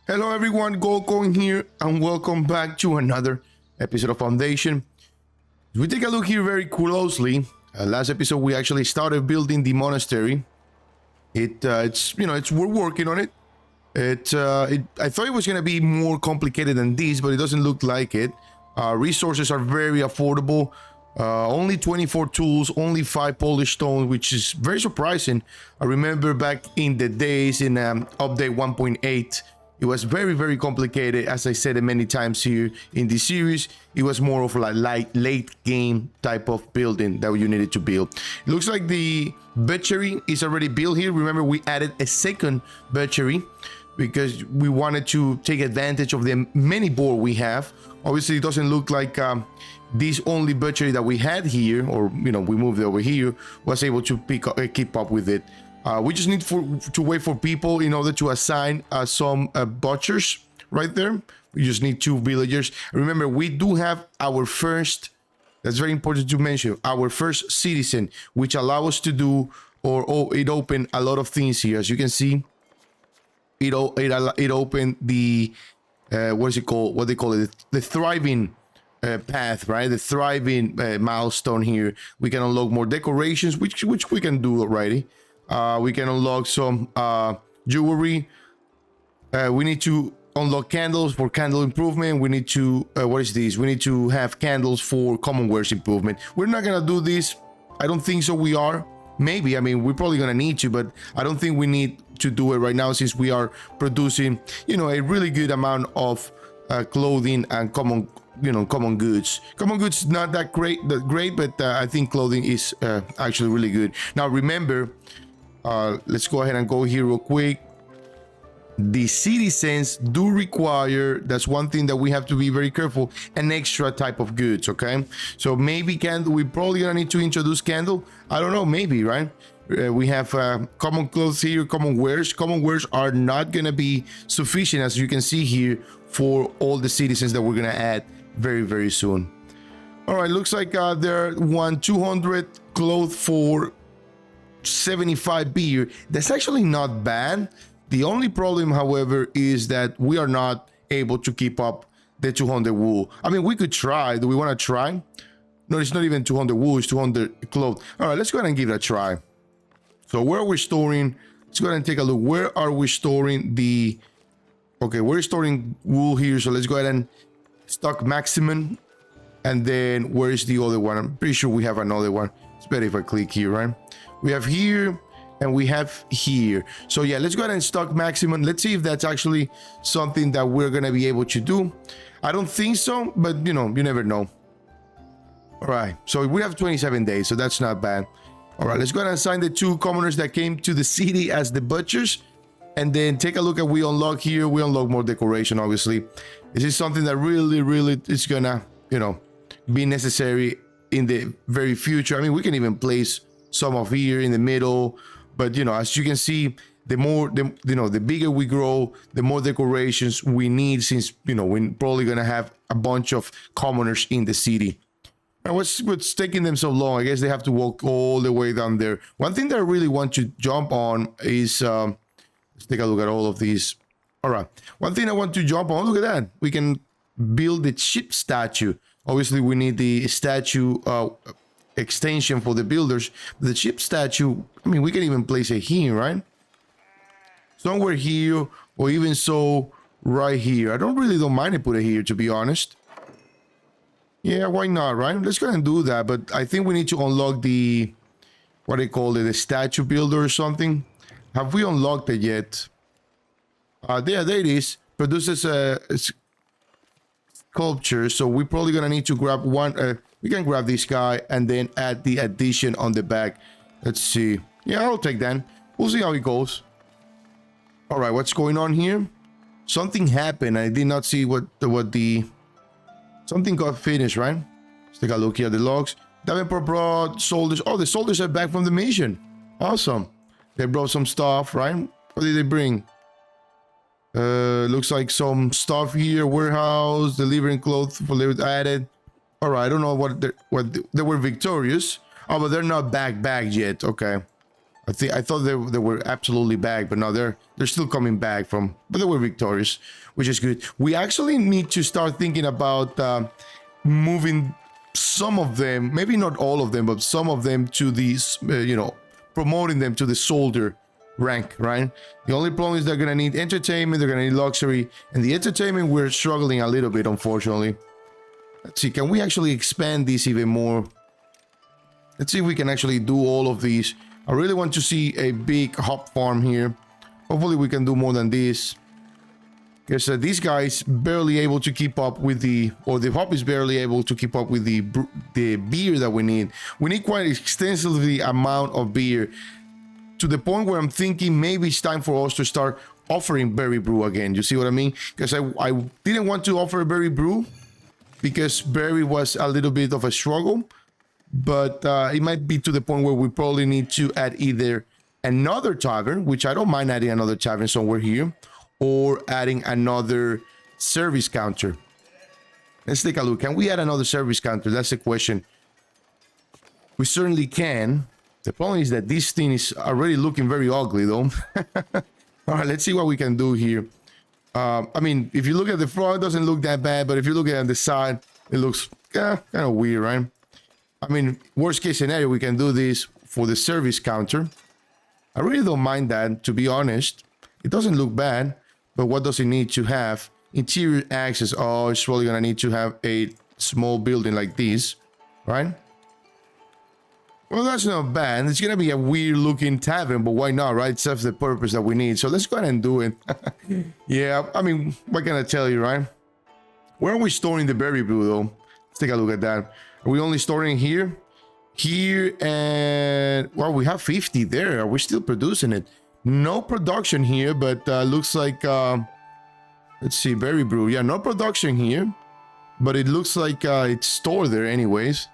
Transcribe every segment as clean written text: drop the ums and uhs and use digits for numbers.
Hello everyone, GoldCoin here, and welcome back to another episode of Foundation. If we take a look here very closely, last episode we actually started building the monastery. We're working on it. I thought it was gonna be more complicated than this, but it doesn't look like it. Resources are very affordable. Only 24 tools, only 5 polished stones, which is very surprising. I remember back in the days in update 1.8. It was very, very complicated. As I said many times here in this series, it was more of a late game type of building that you needed to build. It looks like the butchery is already built here. Remember, we added a second butchery because we wanted to take advantage of the many board we have. Obviously, it doesn't look like this only butchery that we had here, or we moved it over here, was able to keep up with it. We just need to wait for people in order to assign some butchers right there. We just need 2 villagers. Remember, we do have our first, that's very important to mention, our first citizen, which allow us to do, it opened a lot of things here. As you can see, it opened the, what they call it? The thriving path, right? The thriving milestone here. We can unlock more decorations, which we can do already. We can unlock some jewelry. We need to unlock candles for candle improvement. We need to what is this? We need to have candles for commonwealth improvement. We're not gonna do this. I don't think so. We are maybe. I mean, we're probably gonna need to, but I don't think we need to do it right now since we are producing, a really good amount of clothing and common goods. Common goods not that great, but I think clothing is actually really good. Now remember. Let's go ahead and go here real quick. The citizens do require, that's one thing that we have to be very careful, an extra type of goods, okay? So maybe candle, we probably gonna need to introduce candle. I don't know, maybe, right? We have common clothes here, common wares. Common wares are not gonna be sufficient, as you can see here, for all the citizens that we're gonna add very, very soon. All right, looks like there want 200 clothes for 75 beer. That's actually not bad. The only problem, however, is that we are not able to keep up the 200 wool. I mean, we could try. Do we want to try? No, it's not even 200 wool, it's 200 cloth. All right, let's go ahead and give it a try. So where are we storing? Let's go ahead and take a look. Where are we storing the... Okay, we're storing wool here, so let's go ahead and stock maximum. And then where is the other one? I'm pretty sure we have another one. It's better if I click here, right? We have here and we have here. So yeah, let's go ahead and stock maximum. Let's see if that's actually something that we're gonna be able to do. I don't think so, but you never know. All right, so we have 27 days, so that's not bad. All right, let's go ahead and assign the 2 commoners that came to the city as the butchers, and then take a look at we unlock here. We unlock more decoration, obviously. This is something that really is gonna, be necessary in the very future. I mean, we can even place some of here in the middle, but as you can see, the bigger we grow, the more decorations we need, since we're probably gonna have a bunch of commoners in the city. And what's taking them so long? I guess they have to walk all the way down there. One thing that I really want to jump on is let's take a look at all of these. All right, one thing I want to jump on, look at that, we can build the ship statue. Obviously we need the statue extension for the builders. The ship statue, I mean, we can even place it here, right? Somewhere here, or even so right here. I don't mind to put it here, to be honest. Yeah, why not, right? Let's go ahead and do that, but I think we need to unlock the, what they call it, the statue builder or something. Have we unlocked it yet? There it is. Produces a sculpture, so we're probably gonna need to grab one. We can grab this guy and then add the addition on the back. Let's see. Yeah, I'll take that. We'll see how it goes. All right, what's going on here? Something happened. I did not see what the something got finished, right? Let's take a look here at the logs. Davenport brought soldiers. Oh, the soldiers are back from the mission. Awesome. They brought some stuff, right? What did they bring? Looks like some stuff here. Warehouse, delivering clothes for added. All right, I don't know what they were victorious. Oh, but they're not back yet. Okay. I thought they were absolutely back, but no, they're still coming back from, but they were victorious, which is good. We actually need to start thinking about moving some of them, maybe not all of them, but some of them to these, promoting them to the soldier rank, right? The only problem is they're gonna need entertainment, they're gonna need luxury, and the entertainment we're struggling a little bit, unfortunately. Let's see, can we actually expand this even more? Let's see if we can actually do all of these. I really want to see a big hop farm here. Hopefully we can do more than this. Because these guys barely able to keep up with the hop is barely able to keep up with the beer that we need. We need quite extensively amount of beer, to the point where I'm thinking maybe it's time for us to start offering berry brew again. You see what I mean? Because I didn't want to offer a berry brew because berry was a little bit of a struggle. But it might be to the point where we probably need to add either another tavern, which I don't mind adding another tavern somewhere here, or adding another service counter. Let's take a look. Can we add another service counter? That's the question. We certainly can. The problem is that this thing is already looking very ugly, though. All right, let's see what we can do here. I mean, if you look at the front, it doesn't look that bad, but if you look at the side, it looks kind of weird, right? I mean, worst case scenario, we can do this for the service counter. I really don't mind that, to be honest. It doesn't look bad, but what does it need to have? Interior access. Oh, it's probably gonna need to have a small building like this, right? Well, that's not bad. It's gonna be a weird looking tavern, but why not, right? It serves the purpose that we need. So let's go ahead and do it. Yeah, I mean, what can I tell you, right? Where are we storing the berry brew, though? Let's take a look at that. Are we only storing here? Here, and well, we have 50 there. Are we still producing it? No production here, but looks like let's see, berry brew. Yeah, no production here, but it looks like it's stored there anyways.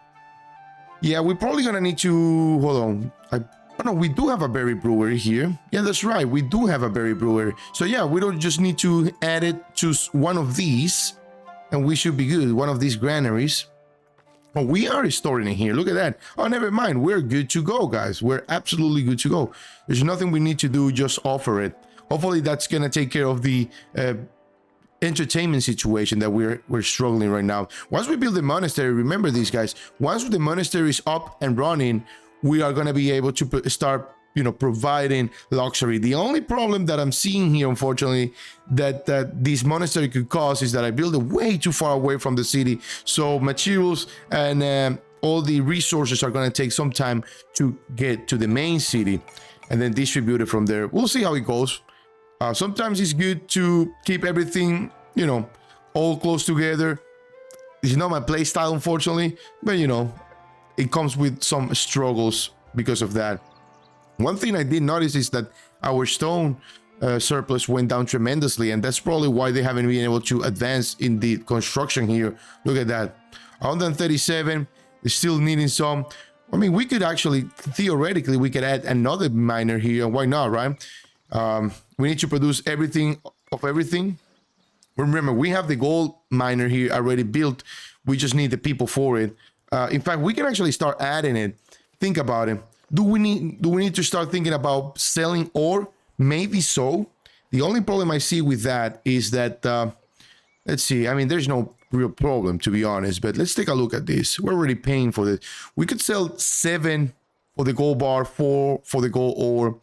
Yeah, we're probably gonna need to hold on. Oh no, we do have a berry brewery here. Yeah, that's right, we do have a berry brewery. So yeah, we don't just need to add it to one of these, and we should be good. One of these granaries. Oh, we are storing it here. Look at that. Oh, never mind. We're good to go, guys. We're absolutely good to go. There's nothing we need to do. Just offer it. Hopefully, that's gonna take care of the entertainment situation that we're struggling right now. Once we build the monastery, remember these guys. Once the monastery is up and running, we are gonna be able to start, providing luxury. The only problem that I'm seeing here, unfortunately, that this monastery could cause is that I build it way too far away from the city. So materials and all the resources are going to take some time to get to the main city and then distribute it from there. We'll see how it goes. Sometimes it's good to keep everything, all close together. It's not my play style, unfortunately, but it comes with some struggles because of that. One thing I did notice is that our stone surplus went down tremendously, and that's probably why they haven't been able to advance in the construction here. Look at that. 137 is still needing some. I mean, we could actually, theoretically, we could add another miner here. Why not, right? We need to produce everything of everything. Remember, we have the gold miner here already built. We just need the people for it. In fact, we can actually start adding it. Think about it. Do we need to start thinking about selling ore? Maybe so. The only problem I see with that is that let's see. I mean, there's no real problem, to be honest, but let's take a look at this. We're already paying for this. We could sell 7 for the gold bar, 4 for the gold ore.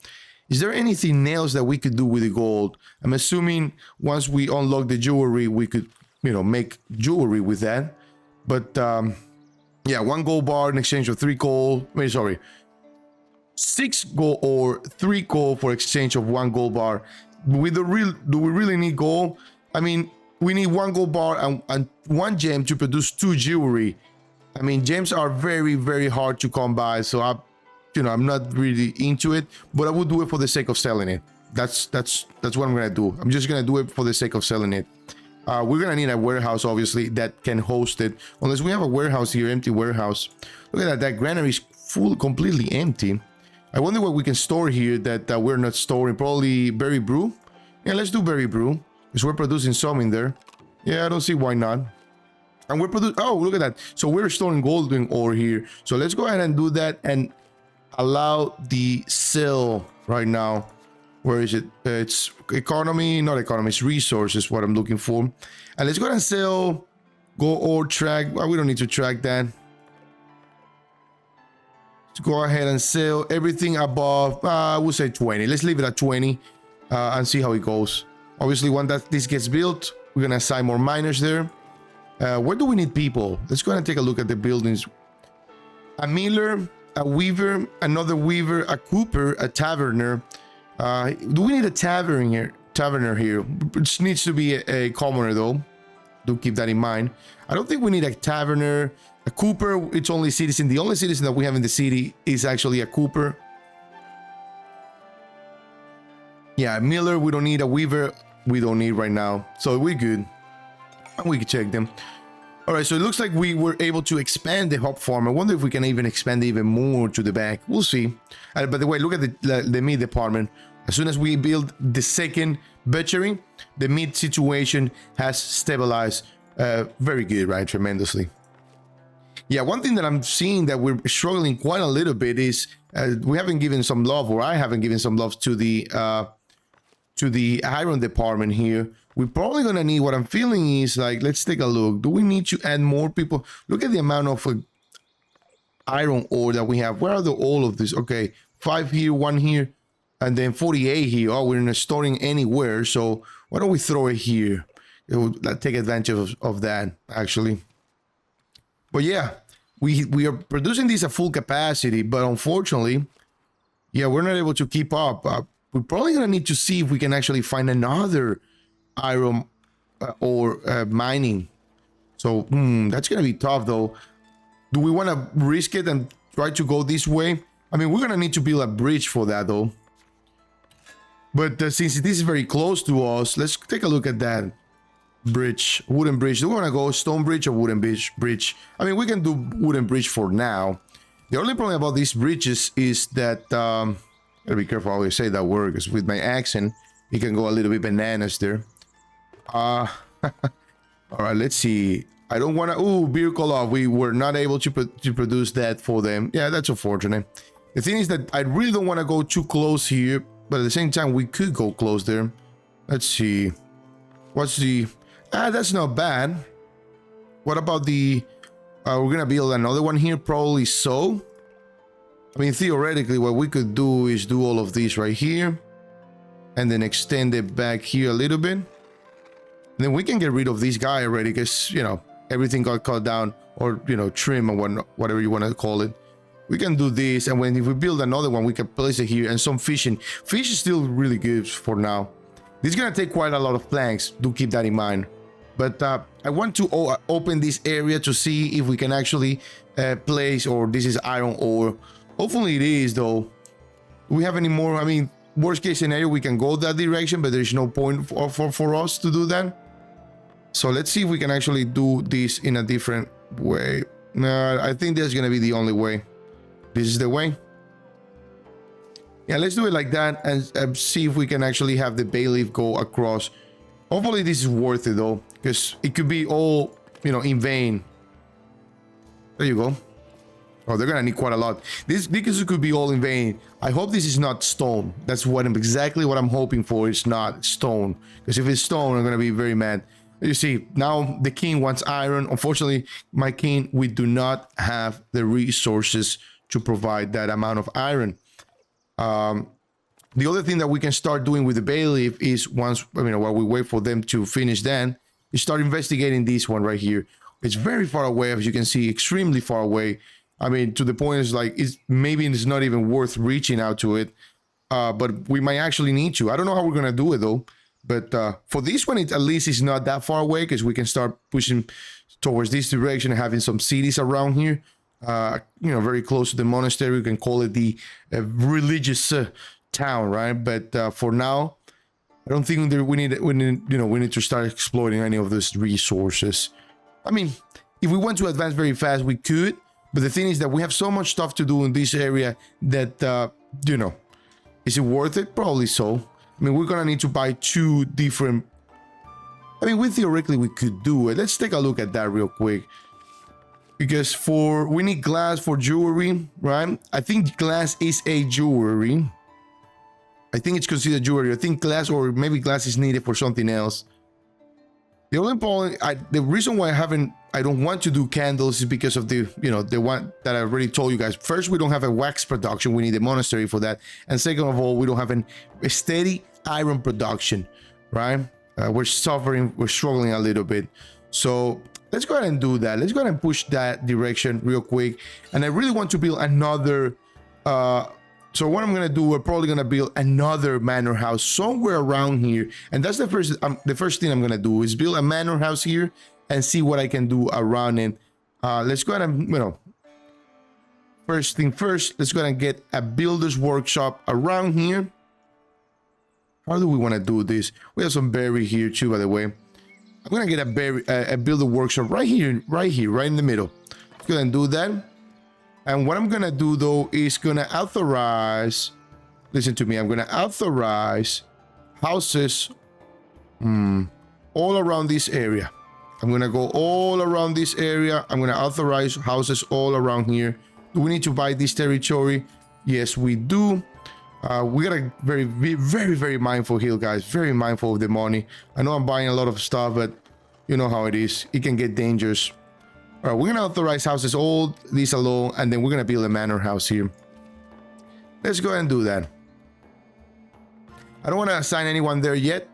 Is there anything else that we could do with the gold? I'm assuming once we unlock the jewelry, we could, make jewelry with that. But yeah, 1 gold bar in exchange for 3 gold. 6 gold or 3 gold for exchange of 1 gold bar. Do we really need gold? I mean, we need 1 gold bar and 1 gem to produce 2 jewelry. I mean, gems are very, very hard to come by, so I'm not really into it, but I would do it for the sake of selling it. That's what I'm gonna do. I'm just gonna do it for the sake of selling it. We're gonna need a warehouse, obviously, that can host it. Unless we have a warehouse here, empty warehouse. Look at that. That granary is completely empty. I wonder what we can store here that we're not storing. Probably berry brew. Yeah, let's do berry brew, because we're producing some in there. Yeah, I don't see why not. And we're producing. Oh, look at that. So we're storing golden ore here. So let's go ahead and do that. And allow the sell right now. Where is it? It's economy, not economy, it's resources, what I'm looking for. And let's go ahead and sell, go or track. Well, we don't need to track that. Let's go ahead and sell everything above, we'll say 20. Let's leave it at 20 and see how it goes. Obviously, when this gets built, we're gonna assign more miners there. Where do we need people? Let's go ahead and take a look at the buildings. A miller, a weaver, another weaver, a cooper, a taverner. Do we need a taverner here? Which needs to be a commoner though. Do keep that in mind. I don't think we need a taverner. A cooper, it's only citizen. The only citizen that we have in the city is actually a cooper. Yeah, a miller, we don't need. A weaver, we don't need right now. So we're good. And we can check them. All right, so it looks like we were able to expand the hop farm. I wonder if we can even expand even more to the back. We'll see. By the way, look at the meat department. As soon as we build the second butchery, the meat situation has stabilized. Very good, right? Tremendously. Yeah, one thing that I'm seeing that we're struggling quite a little bit is we haven't given some love, or I haven't given some love to the iron department here. We're probably gonna need, what I'm feeling is like, let's take a look. Do we need to add more people? Look at the amount of iron ore that we have. Where are all of this? Okay, 5 here, 1 here, and then 48 here. Oh, we're not storing anywhere, so why don't we throw it here? It will take advantage of that, actually. But yeah, we are producing these at full capacity, but unfortunately, yeah, we're not able to keep up. We're probably gonna need to see if we can actually find another iron or mining. So that's gonna be tough though. Do we want to risk it and try to go this way? I mean, we're gonna need to build a bridge for that though. But since this is very close to us, let's take a look at that bridge. Wooden bridge. Do we want to go stone bridge or wooden bridge? I mean, we can do wooden bridge for now. The only problem about these bridges is that gotta be careful how I say that word, because with my accent it can go a little bit bananas there. All right, let's see. I don't want to. Oh, beer call off. We were not able to produce that for them. Yeah, that's unfortunate. The thing is that I really don't want to go too close here, but at the same time we could go close there. Let's see. What's the? That's not bad. What about the? We're gonna build another one here, probably so. I mean, theoretically, what we could do is do all of these right here, and then extend it back here a little bit. And then we can get rid of this guy already, because you know everything got cut down, or you know, trim or whatever you want to call it. We can do this, and if we build another one, we can place it here, and some fishing. Fish is still really good for now. This is gonna take quite a lot of planks. Do keep that in mind. But I want to open this area to see if we can actually place, or this is iron ore. Hopefully it is though. Do we have any more? I mean, worst case scenario, we can go that direction, but there's no point for us to do that. So let's see if we can actually do this in a different way. No, I think that's gonna be the only way. This is the way. Yeah, let's do it like that and see if we can actually have the bay leaf go across. Hopefully this is worth it though, because it could be all, you know, in vain. There you go. Oh, they're gonna need quite a lot. This, because it could be all in vain. I hope this is not stone. That's exactly what I'm hoping for. It's not stone, because if it's stone, I'm gonna be very mad. You see, now the king wants iron. Unfortunately, my king, we do not have the resources to provide that amount of iron. The other thing that we can start doing with the bay leaf is, once, you know, while we wait for them to finish, then you start investigating this one right here. It's very far away, as you can see, extremely far away. I mean, to the point is like, maybe it's not even worth reaching out to it. But we might actually need to. I don't know how we're gonna do it though. But for this one, at least it's not that far away, because we can start pushing towards this direction and having some cities around here. You know, very close to the monastery. We can call it the religious town, right? But for now, I don't think that we need to start exploiting any of those resources. I mean, if we want to advance very fast, we could. But the thing is that we have so much stuff to do in this area that you know, is it worth it? Probably so. I mean, we're gonna need to buy 2 different. I mean, theoretically we could do it. Let's take a look at that real quick. Because we need glass for jewelry, right? I think glass is a jewelry. I think it's considered jewelry. I think glass, or maybe glass is needed for something else. The only problem, the reason why I don't want to do candles is because of the one that I already told you guys. First, we don't have a wax production. We need a monastery for that. And second of all, we don't have a steady iron production, right? We're struggling a little bit. So let's go ahead and do that. Let's go ahead and push that direction real quick. And I really want to build another, so what I'm gonna do, we're probably gonna build another manor house somewhere around here, and that's the first thing I'm gonna do is build a manor house here and see what I can do around it. Let's go ahead and first thing first, let's go ahead and get a builder's workshop around here. How do we want to do this? We have some berry here too, by the way. I'm gonna get a builder workshop right here, right in the middle. Let's go ahead and do that. And what I'm gonna do though is gonna authorize, listen to me, I'm gonna authorize houses all around this area. I'm gonna go all around this area. I'm gonna authorize houses all around here. Do we need to buy this territory? Yes, we do. We gotta very mindful here, guys. Very mindful of the money. I know I'm buying a lot of stuff, but you know how it is. It can get dangerous. All right, we're gonna authorize houses all these alone, and then we're gonna build a manor house here. Let's go ahead and do that. I don't want to assign anyone there yet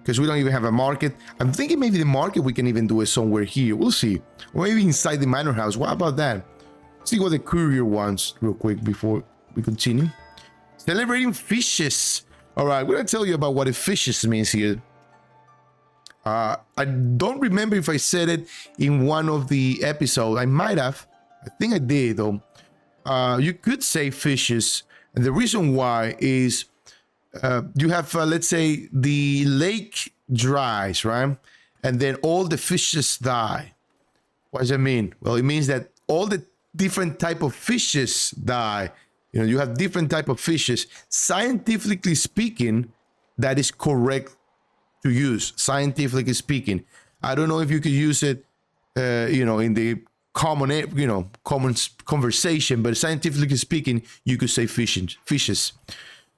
because we don't even have a market. I'm thinking maybe the market we can even do it somewhere here. We'll see. Or maybe inside the manor house. What about that? See what the courier wants real quick before we continue. Celebrating fishes. All right, we're gonna tell you about what a fishes means here. I don't remember if I said it in one of the episodes. I might have. I think I did though. You could say fishes, and the reason why is you have let's say the lake dries, right, and then all the fishes die. What does it mean? Well, it means that all the different type of fishes die. You have different type of fishes. Scientifically speaking, that is correct to use. Scientifically speaking, I don't know if you could use it, in the common conversation, but scientifically speaking, you could say fishes.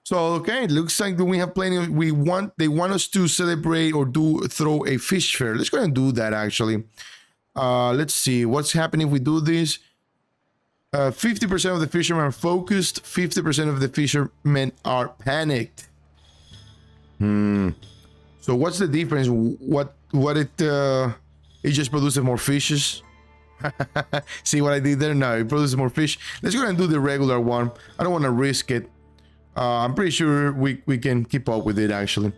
So okay, it looks like we have plenty of. They want us to celebrate or throw a fish fair. Let's go ahead and do that actually. Let's see what's happening if we do this. 50% of the fishermen are focused. 50% of the fishermen are panicked. So what's the difference? It just produces more fishes. See what I did there? No, it produces more fish. Let's go ahead and do the regular one. I don't want to risk it. I'm pretty sure we can keep up with it actually.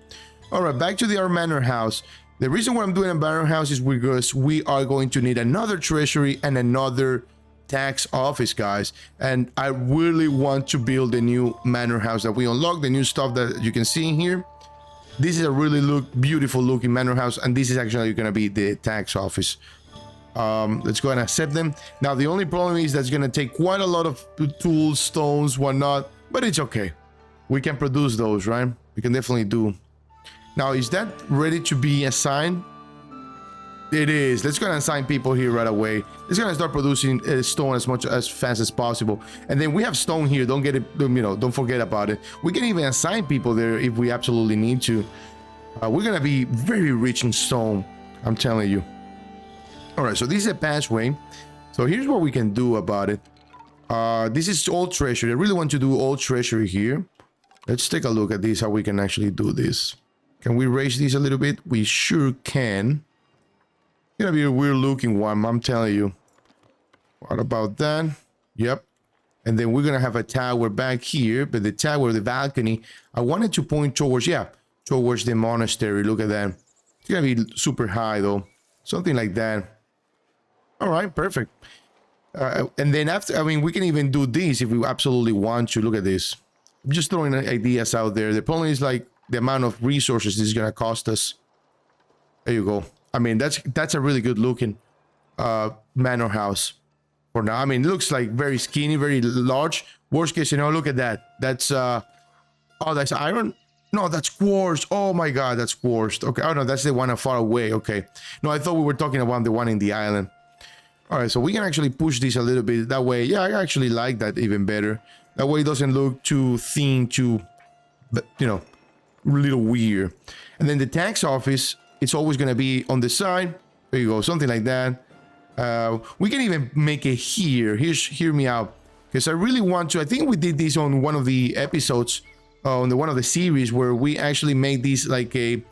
All right, back to our manor house. The reason why I'm doing a manor house is because we are going to need another treasury and another tax office, guys, and I really want to build a new manor house that we unlock, the new stuff that you can see in here. This is a really beautiful looking manor house, and this is actually going to be the tax office. Let's go ahead and accept them. Now the only problem is that's going to take quite a lot of tools, stones, whatnot, but it's okay. We can produce those, right? We can definitely do. Now, is that ready to be assigned? It is. Let's go and assign people here right away. It's gonna start producing stone as fast as possible. And then we have stone here. Don't get it. Don't forget about it. We can even assign people there if we absolutely need to. We're gonna be very rich in stone. I'm telling you. All right. So this is a passway. So here's what we can do about it. This is all treasury. I really want to do all treasury here. Let's take a look at this. How we can actually do this. Can we raise these a little bit? We sure can. Gonna be a weird looking one, I'm telling you. What about that? Yep. And then we're gonna have a tower back here, but the tower, the balcony, I wanted to point towards the monastery. Look at that. It's gonna be super high though, something like that. All right, perfect. And then after, we can even do this if we absolutely want to. Look at this. I'm just throwing ideas out there. The problem is like the amount of resources this is gonna cost us. There you go. That's a really good looking manor house for now. It looks like very skinny, very large. Worst case scenario, look at that. That's that's iron. No, that's quartz. Oh my god, that's quartz. Okay. Oh no, that's the one far away. Okay. No, I thought we were talking about the one in the island. All right, so we can actually push this a little bit. That way, yeah, I actually like that even better. That way it doesn't look too thin, too, you know, a little weird. And then the tax office, it's always going to be on the side. There you go, something like that. We can even make it here. Hear me out. Because I really want to, I think we did this on one of the episodes, on one of the series where we actually made this like a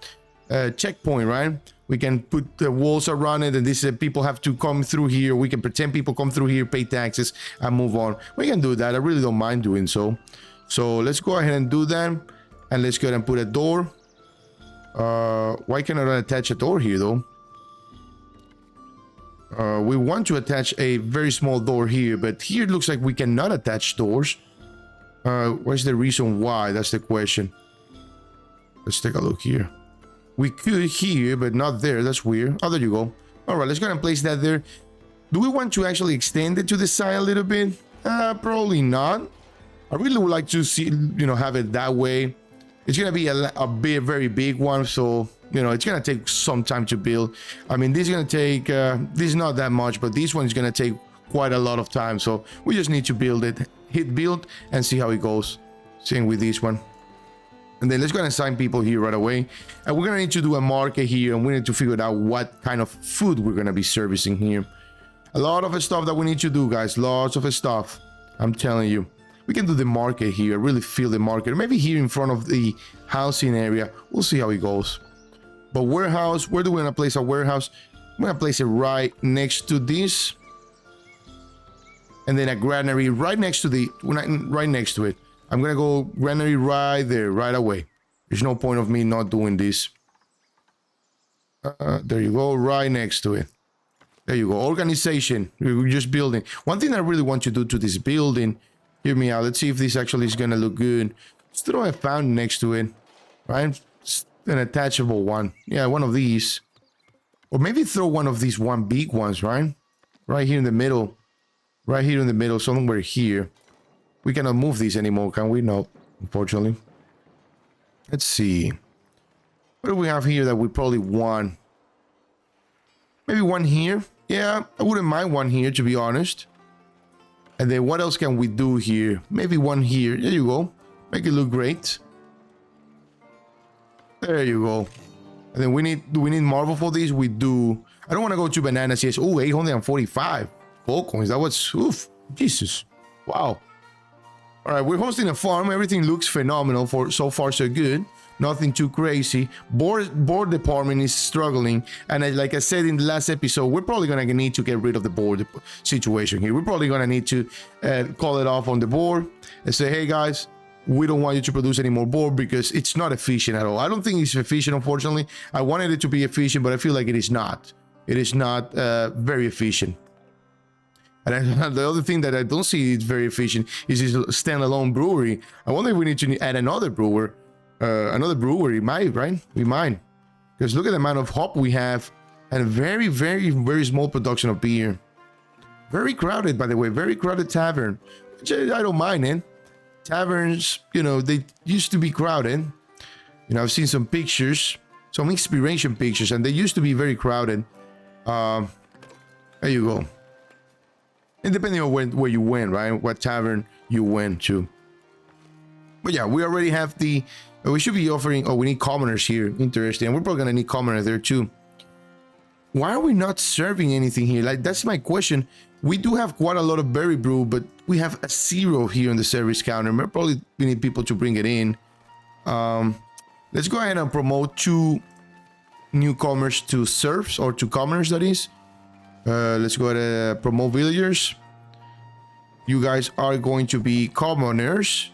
checkpoint, right? We can put the walls around it, and this people have to come through here. We can pretend people come through here, pay taxes, and move on. We can do that. I really don't mind doing so. So let's go ahead and do that. And let's go ahead and put a door. Why cannot I attach a door here, though? We want to attach a very small door here, but here it looks like we cannot attach doors. What's the reason why? That's the question. Let's take a look here. We could here, but not there. That's weird. Oh, there you go. All right, let's go ahead and place that there. Do we want to actually extend it to the side a little bit? Probably not. I really would like to see, you know, have it that way. It's going to be a big, very big one, so, you know, it's going to take some time to build. I mean, this is going to take, this is not that much, but this one is going to take quite a lot of time, so we just need to build it. Hit build and see how it goes. Same with this one. And then let's go and assign people here right away. And we're going to need to do a market here, and we need to figure out what kind of food we're going to be servicing here. A lot of stuff that we need to do, guys. Lots of stuff. I'm telling you. We can do the market here. I really feel the market. Maybe here in front of the housing area. We'll see how it goes. But warehouse, where do we want to place a warehouse? I'm going to place it right next to this. And then a granary right next to it. I'm going to go granary right there, right away. There's no point of me not doing this. There you go, right next to it. There you go, organization. We're just building. One thing I really want to do to this building, hear me out. Let's see if this actually is going to look good. Let's throw a fountain next to it, right? An attachable one. Yeah, one of these. Or maybe throw one of these one big ones, right? Right here in the middle. Right here in the middle, somewhere here. We cannot move these anymore, can we? No, unfortunately. Let's see. What do we have here that we probably want? Maybe one here. Yeah, I wouldn't mind one here, to be honest. And then what else can we do here? Maybe one here. There you go. Make it look great. There you go. And then do we need marble for these? We do. I don't want to go to bananas. Yes. Oh, 845 GoldCoins. That was, oof, Jesus. Wow. All right, we're hosting a farm. Everything looks phenomenal. For so far, so good. Nothing too crazy. Board department is struggling, and like I said in the last episode, we're probably gonna need to get rid of the board situation here. We're probably gonna need to call it off on the board and say, hey guys, we don't want you to produce any more board because it's not efficient at all. I don't think it's efficient, unfortunately. I wanted it to be efficient, but I feel like it is not. It is not very efficient. And the other thing that I don't see is very efficient is this standalone brewery. I wonder if we need to add another brewer. Another brewery, right? We might. Because look at the amount of hop we have and very, very, very small production of beer. Very crowded, by the way. Very crowded tavern. Which I don't mind, eh? Taverns, you know, they used to be crowded. You know, I've seen some pictures, some inspiration pictures, and they used to be very crowded. There you go. And depending on where you went, right? What tavern you went to. But yeah, we already have the... We should be offering... Oh, we need commoners here. Interesting. And we're probably going to need commoners there too. Why are we not serving anything here? Like, that's my question. We do have quite a lot of berry brew, but we have a 0 here on the service counter. Probably we need people to bring it in. Let's go ahead and promote 2 newcomers to serfs, or to commoners, that is. Let's go ahead and promote villagers. You guys are going to be commoners.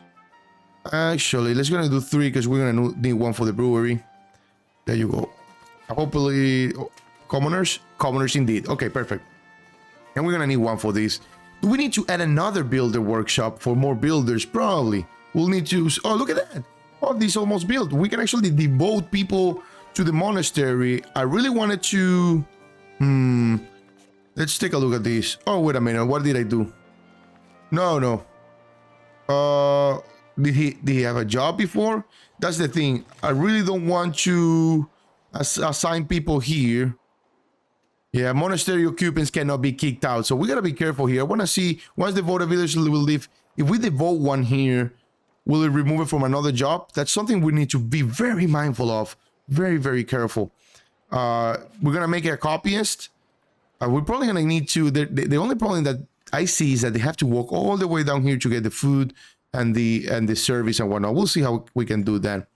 Actually, let's gonna do 3 because we're gonna need 1 for the brewery. There you go. Hopefully, commoners indeed. Okay, perfect. And we're gonna need 1 for this. Do we need to add another builder workshop for more builders? Probably. We'll need to... Oh, look at that. Oh, this almost built. We can actually devote people to the monastery. I really wanted to... Let's take a look at this. Oh, wait a minute. What did I do? No. Did he have a job before? That's the thing. I really don't want to assign people here. Yeah, monastery occupants cannot be kicked out, so we gotta be careful here. I want to see once the voter village will leave. If we devote one here, will it remove it from another job? That's something we need to be very mindful of. Very, very careful. We're gonna make it a copyist. We're probably gonna need to. The only problem that I see is that they have to walk all the way down here to get the food and the service and whatnot. We'll see how we can do that.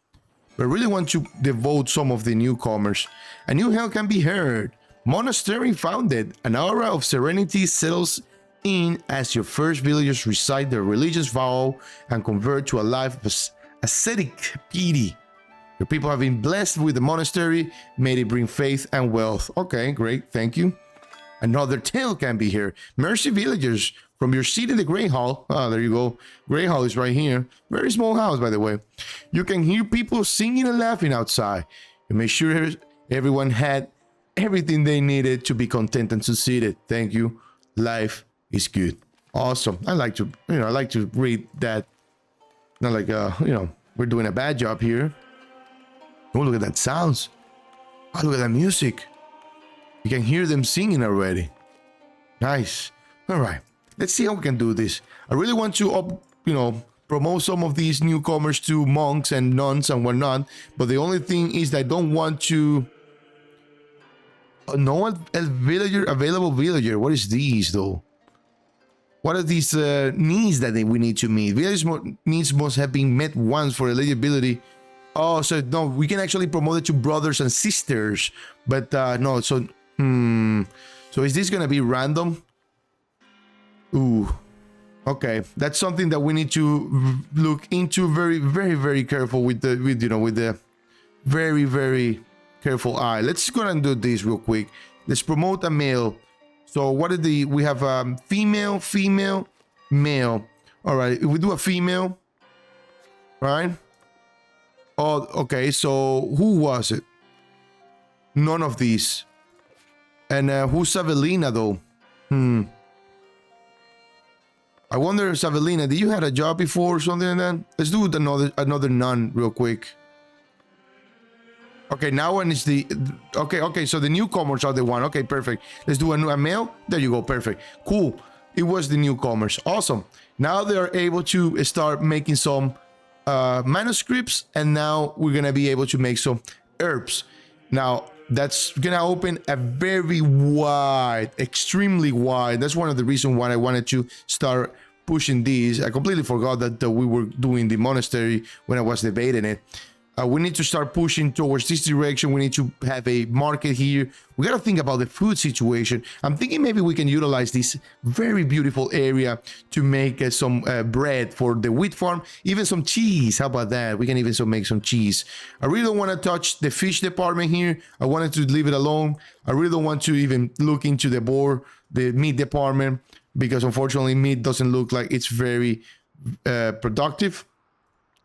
But I really want to devote some of the newcomers. A new hell can be heard. Monastery founded. An aura of serenity settles in as your first villagers recite their religious vow and convert to a life of ascetic piety. Your people have been blessed with the monastery. May it bring faith and wealth. Okay, great. Thank you. Another tale can be here. Mercy villagers from your seat in the Grey Hall. Ah, there you go. Grey Hall is right here. Very small house, by the way. You can hear people singing and laughing outside. You make sure everyone had everything they needed to be content and succeeded. Thank you. Life is good. Awesome. I like to read that. Not like, we're doing a bad job here. Oh, look at that sounds. Oh, look at that music. You can hear them singing already. Nice. All right. Let's see how we can do this. I really want to, promote some of these newcomers to monks and nuns and whatnot. But the only thing is that I don't want to... no available villager. What is these, though? What are these needs that we need to meet? Village needs must have been met once for eligibility. Oh, so no, we can actually promote it to brothers and sisters. But no, so... So is this gonna be random? Ooh. Okay, that's something that we need to look into very, very, very careful with the very, very careful eye. Let's go and do this real quick. Let's promote a male. So what are we have female, male. All right, if we do a female, right? Oh, okay, so who was it? None of these. And who's Savelina, though? I wonder, Savelina, did you have a job before or something like that? Let's do another nun real quick. Okay, now one is the... Okay, so the newcomers are the one. Okay, perfect. Let's do a male. There you go, perfect. Cool. It was the newcomers. Awesome. Now they are able to start making some manuscripts, and now we're going to be able to make some herbs. Now... that's gonna open a very wide, extremely wide. That's one of the reasons why I wanted to start pushing these. I completely forgot that we were doing the monastery when I was debating it. We need to start pushing towards this direction. We need to have a market here. We gotta think about the food situation. I'm thinking maybe we can utilize this very beautiful area to make some bread for the wheat farm, even some cheese. How about that? We can even make some cheese. I really don't want to touch the fish department here. I wanted to leave it alone. I really don't want to even look into the meat department, because unfortunately meat doesn't look like it's very productive.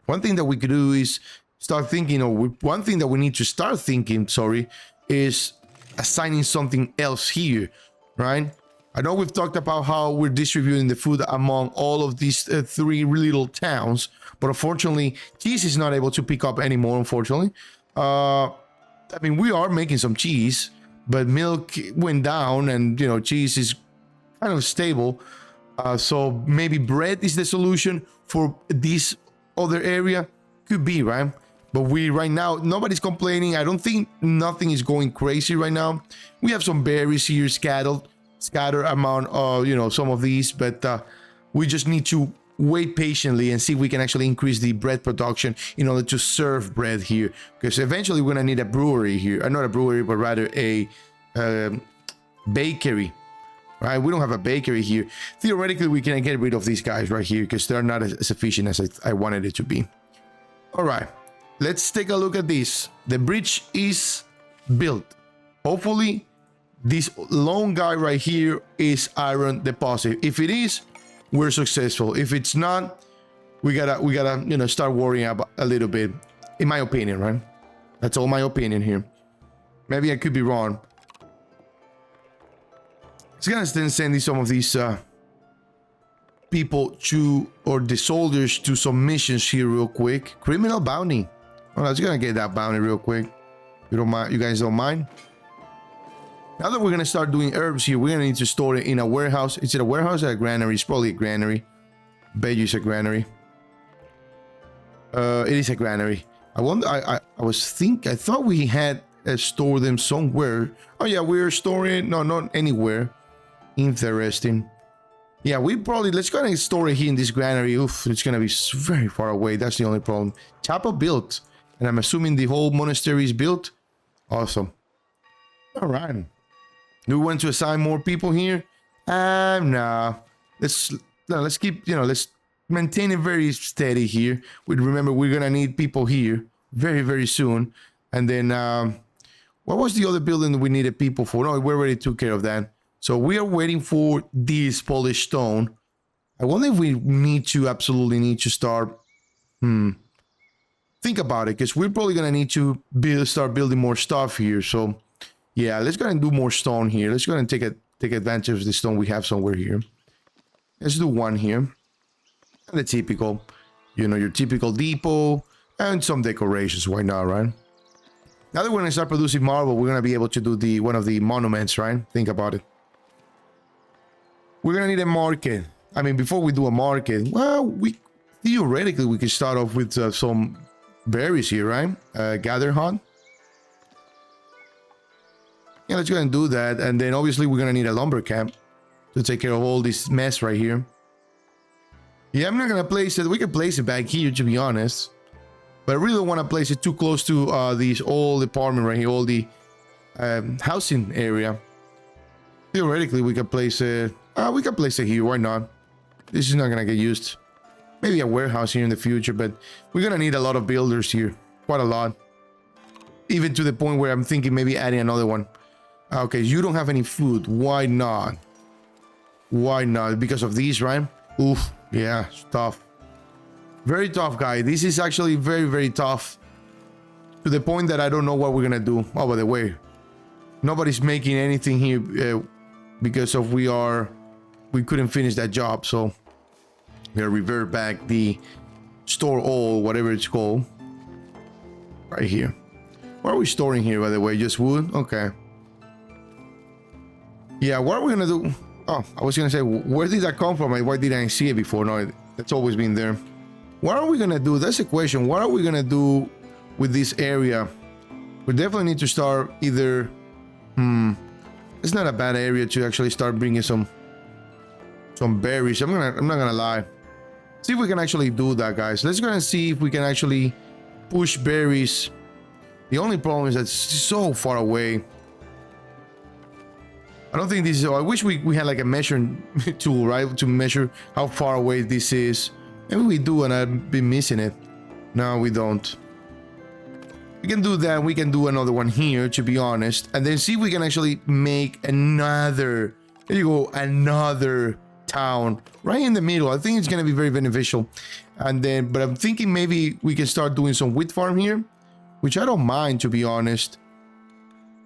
One thing that we could do is start thinking, or one thing that we need to start thinking, is assigning something else here, right? I know we've talked about how we're distributing the food among all of these three little towns, but unfortunately, cheese is not able to pick up anymore, unfortunately. I mean, we are making some cheese, but milk went down and, cheese is kind of stable. So maybe bread is the solution for this other area. Could be, right? But right now, nobody's complaining. I don't think nothing is going crazy right now. We have some berries here scattered amount of, some of these, but we just need to wait patiently and see if we can actually increase the bread production in order to serve bread here. Because eventually we're going to need a brewery here. Not a brewery, but rather a bakery, right? We don't have a bakery here. Theoretically, we can get rid of these guys right here because they're not as efficient as I wanted it to be. All right. Let's take a look at this. The bridge is built. Hopefully, this long guy right here is iron deposit. If it is, we're successful. If it's not, we gotta start worrying about a little bit. In my opinion, right? That's all my opinion here. Maybe I could be wrong. It's gonna send some of these people or the soldiers to some missions here real quick. Criminal bounty. Well, I was gonna get that bounty real quick. You guys don't mind? Now that we're gonna start doing herbs here, we're gonna need to store it in a warehouse. Is it a warehouse or a granary? It's probably a granary. Bet you it's a granary. It is a granary. I wonder. I thought we had stored them somewhere. Oh yeah, we're storing. No, not anywhere. Interesting. Yeah, we probably let's go ahead and store it here in this granary. Oof, it's gonna be very far away. That's the only problem. Chapel built, and I'm assuming the whole monastery is built. Awesome. All right. Do we want to assign more people here? Nah. Let's keep, let's maintain it very steady here. Remember, we're gonna need people here very, very soon. And then, what was the other building that we needed people for? No, we already took care of that. So we are waiting for this polished stone. I wonder if we absolutely need to start. Think about it, because we're probably gonna need to start building more stuff here. So. Yeah, let's go ahead and do more stone here. Let's go ahead and take advantage of the stone we have somewhere here. Let's do one here. And the typical, your typical depot and some decorations. Why not, right? Now that we're gonna start producing marble, we're gonna be able to do one of the monuments, right? Think about it. We're gonna need a market. I mean, before we do a market, well, theoretically we could start off with some berries here, right? Gather hunt. Yeah, let's go ahead and do that. And then obviously we're going to need a lumber camp to take care of all this mess right here. Yeah, I'm not going to place it. We can place it back here, to be honest. But I really don't want to place it too close to this old apartment right here, all the housing area. Theoretically, we can place it. We can place it here. Why not? This is not going to get used. Maybe a warehouse here in the future, but we're going to need a lot of builders here. Quite a lot. Even to the point where I'm thinking maybe adding another one. Okay, you don't have any food. Why not? Why not? Because of these, right? Oof. Yeah, it's tough. Very tough, guy. This is actually very, very tough. To the point that I don't know what we're gonna do. Oh, by the way, nobody's making anything here because of we couldn't finish that job. So we're gonna revert back the store all, whatever it's called. Right here. What are we storing here, by the way? Just wood? Okay. Yeah, what are we gonna do? Oh, I was gonna say, where did that come from? Why didn't I see it before? No, it's always been there. What are we gonna do? That's a question. What are we gonna do with this area? We definitely need to start either... It's not a bad area to actually start bringing some berries. I'm not gonna lie. See if we can actually do that, guys. Let's go and see if we can actually push berries. The only problem is that it's so far away. I don't think this is... I wish we had like a measuring tool, right? To measure how far away this is. Maybe we do and I've been missing it. No, we don't. We can do that. We can do another one here, to be honest. And then see if we can actually make another... There you go. Another town. Right in the middle. I think it's going to be very beneficial. And then... But I'm thinking maybe we can start doing some wheat farm here. Which I don't mind, to be honest.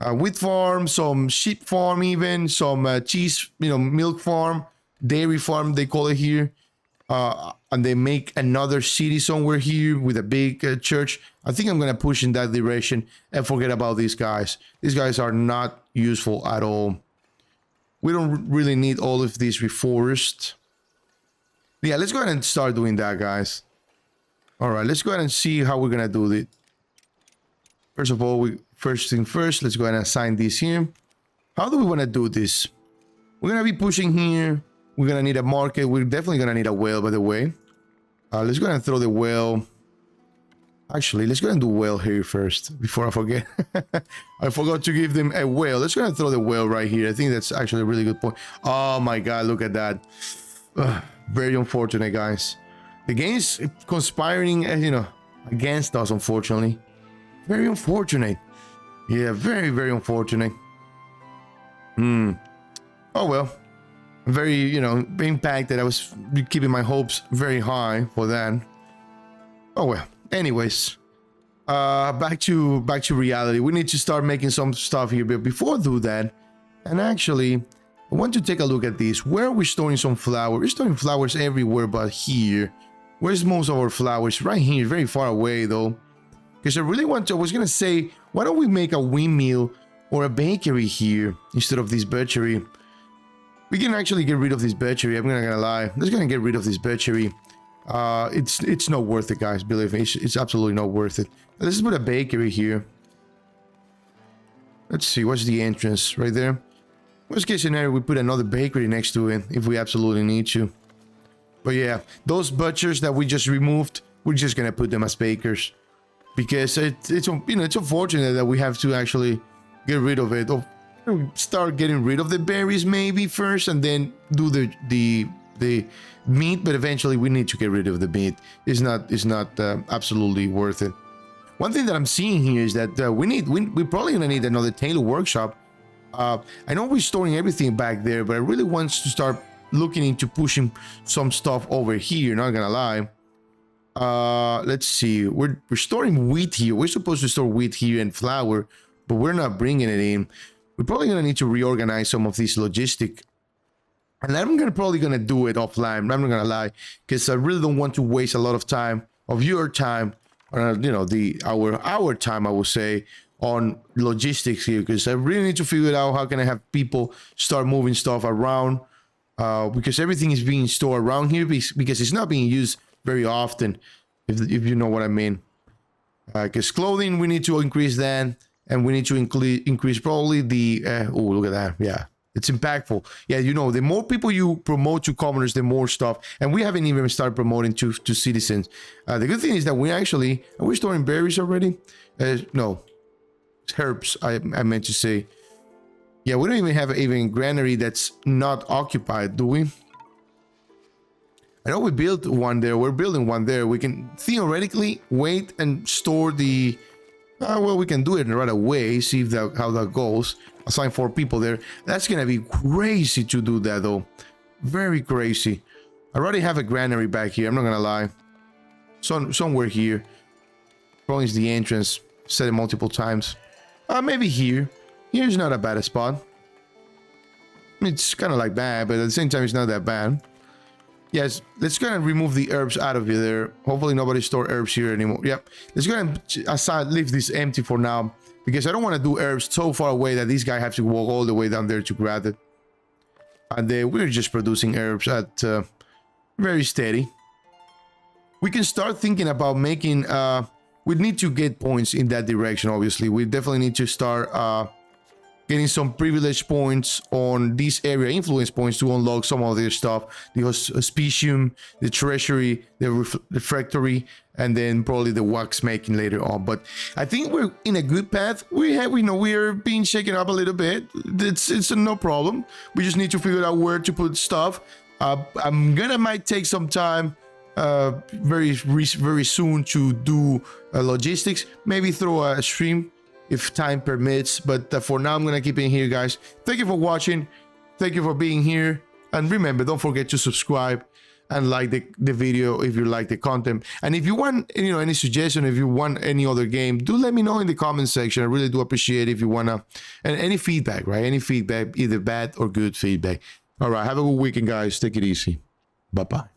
Wheat farm, some sheep farm even, some cheese, milk farm, dairy farm, they call it here. And they make another city somewhere here with a big church. I think I'm going to push in that direction and forget about these guys. These guys are not useful at all. We don't really need all of these reforest. Yeah, let's go ahead and start doing that, guys. All right, let's go ahead and see how we're going to do it. First of all, first thing first, let's go ahead and assign this here. How do we want to do this? We're going to be pushing here. We're going to need a market. We're definitely going to need a well, by the way. Let's go ahead and throw the well. Actually, let's go ahead and do well here first, before I forget. I forgot to give them a well. Let's go ahead and throw the well right here. I think that's actually a really good point. Oh my God, look at that. Very unfortunate, guys. The game's conspiring, against us, unfortunately. Very unfortunate. Yeah, very, very unfortunate. Oh, well. I'm very, impacted. I was keeping my hopes very high for that. Oh, well. Anyways. Back to reality. We need to start making some stuff here. But before I do that, and actually, I want to take a look at this. Where are we storing some flowers? We're storing flowers everywhere but here. Where's most of our flowers? Right here. Very far away, though. Because I really want to... I was going to say, why don't we make a windmill or a bakery here instead of this butchery. We can actually get rid of this butchery. I'm not gonna lie. I'm just gonna get rid of this butchery. It's not worth it, guys. Believe me, it's absolutely not worth it. Let's put a bakery here. Let's see, what's the entrance right there? Worst case scenario, we put another bakery next to it if we absolutely need to. But yeah, those butchers that we just removed, we're just gonna put them as bakers because it's you know, it's unfortunate that we have to actually get rid of it. Or start getting rid of the berries maybe first, and then do the meat. But eventually, we need to get rid of the meat. It's not absolutely worth it. One thing that I'm seeing here is that we're probably gonna need another tailor workshop. I know we're storing everything back there, but I really want to start looking into pushing some stuff over here, not gonna lie. Let's see, we're storing wheat here. We're supposed to store wheat here and flour, but we're not bringing it in. We're probably gonna need to reorganize some of these logistic, and I'm probably gonna do it offline. I'm not gonna lie, because I really don't want to waste a lot of time, of your time, or you know, our time, I would say, on logistics here, because I really need to figure out how can I have people start moving stuff around, because everything is being stored around here because it's not being used very often, if you know what I mean. Because clothing, we need to increase that, and we need to increase probably the oh, look at that. Yeah, it's impactful. Yeah, you know, the more people you promote to commoners, the more stuff. And we haven't even started promoting to citizens. The good thing is that we're storing berries already. No, herbs, I meant to say. Yeah, we don't even have even granary that's not occupied, do we? I know we built one there. We're building one there. We can theoretically wait and store the well, we can do it right away, see if how that goes. Assign 4 people there. That's gonna be crazy to do that, though. Very crazy. I already have a granary back here, I'm not gonna lie. Somewhere here. Probably is the entrance. Said it multiple times. Maybe here. Here's not a bad spot. It's kind of like bad, but at the same time, it's not that bad. Yes, let's go and remove the herbs out of there. Hopefully nobody store herbs here anymore. Yep. Let's go and leave this empty for now, because I don't want to do herbs so far away that this guy has to walk all the way down there to grab it. And we're just producing herbs at very steady. We can start thinking about making... we need to get points in that direction, obviously. We definitely need to start getting some privilege points on this area, influence points, to unlock some of their stuff. The auspicium, the treasury, the refractory, and then probably the wax making later on. But I think we're in a good path. We know we're being shaken up a little bit. It's no problem. We just need to figure out where to put stuff. Might take some time very soon to do logistics. Maybe throw a stream if time permits, but for now I'm gonna keep it here, guys. Thank you for watching, thank you for being here, and remember, don't forget to subscribe and like the video if you like the content. And if you want, you know, any suggestion, if you want any other game, do let me know in the comment section. I really do appreciate it if you wanna, and any feedback, right? Any feedback, either bad or good feedback. All right, have a good weekend, guys. Take it easy. Bye bye.